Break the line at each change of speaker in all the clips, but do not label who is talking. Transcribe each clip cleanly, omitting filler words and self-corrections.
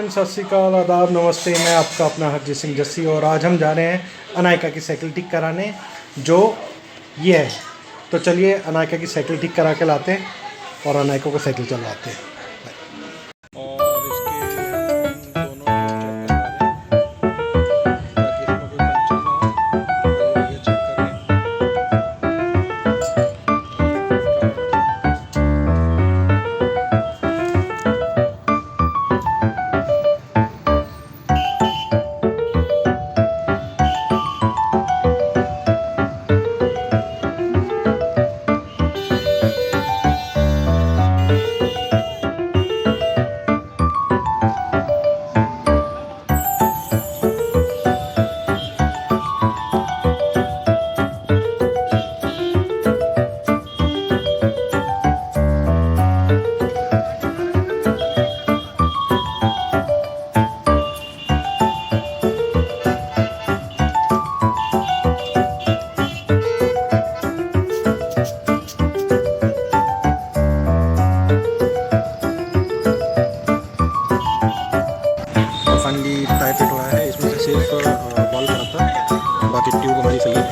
Friends, सत श्री अकाल, आदाब, नमस्ते। मैं आपका अपना हरजीत सिंह जस्सी और आज हम जा रहे हैं अनायका की साइकिल ठीक कराने, जो ये है। तो चलिए अनायका की साइकिल ठीक करा के लाते हैं और अनायका को साइकिल चलवाते हैं। और इसके दोनों ताकि इसमें कोई पंचर ना हो, तो ये चेक करें। फाइनली टायर फिट हुआ है। इसमें से सिर्फ बॉल खराब था, बाकी ट्यूब हमारी सही है।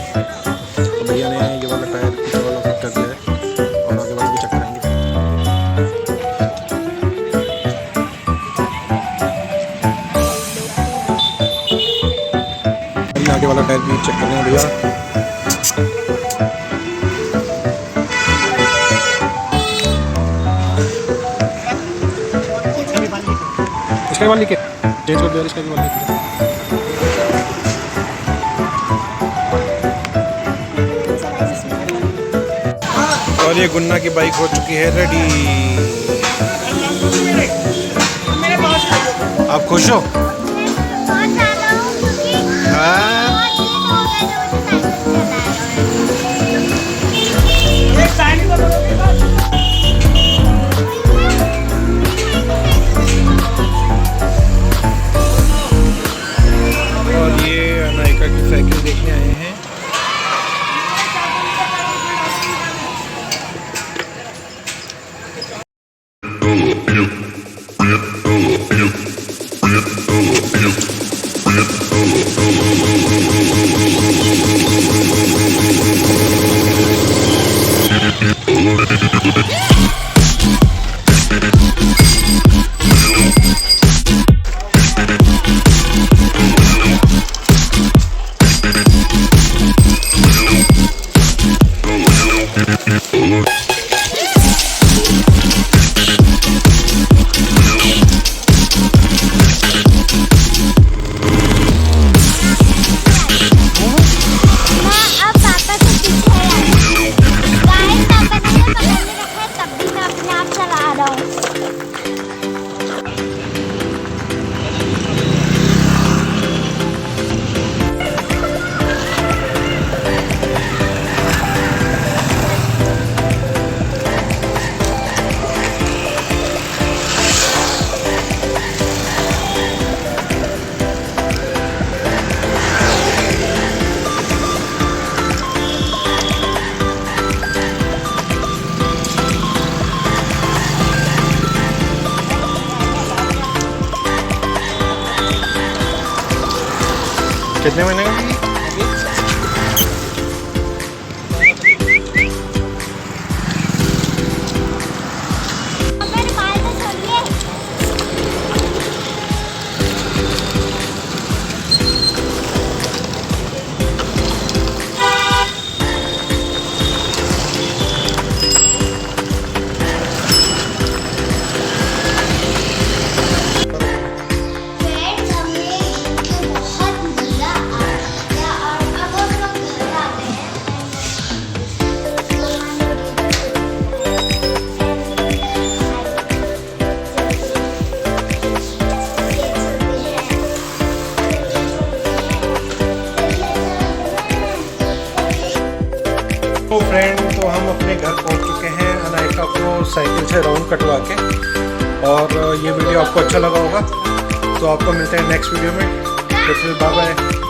तो भैया ने ये वाला टायर पीछे वाला फिट कर दिया है और आगे वाला भी चेक कराएंगे। आगे वाला टायर भी चेक कर रहे हैं भैया। इसका वाली के चेंज कर दिया, इसका भी वाली के। और ये गुन्ना की बाइक हो चुकी है रेडी। आप खुश हो? और ये अनायका की साइकिल देखने आए हैं। कितने महीने का? तो फ्रेंड, तो हम अपने घर पहुंच चुके हैं अनायका को साइकिल से राउंड कटवा के। और ये वीडियो आपको अच्छा लगा होगा, तो आपको मिलते हैं नेक्स्ट वीडियो में। तो फिर बाय बाय।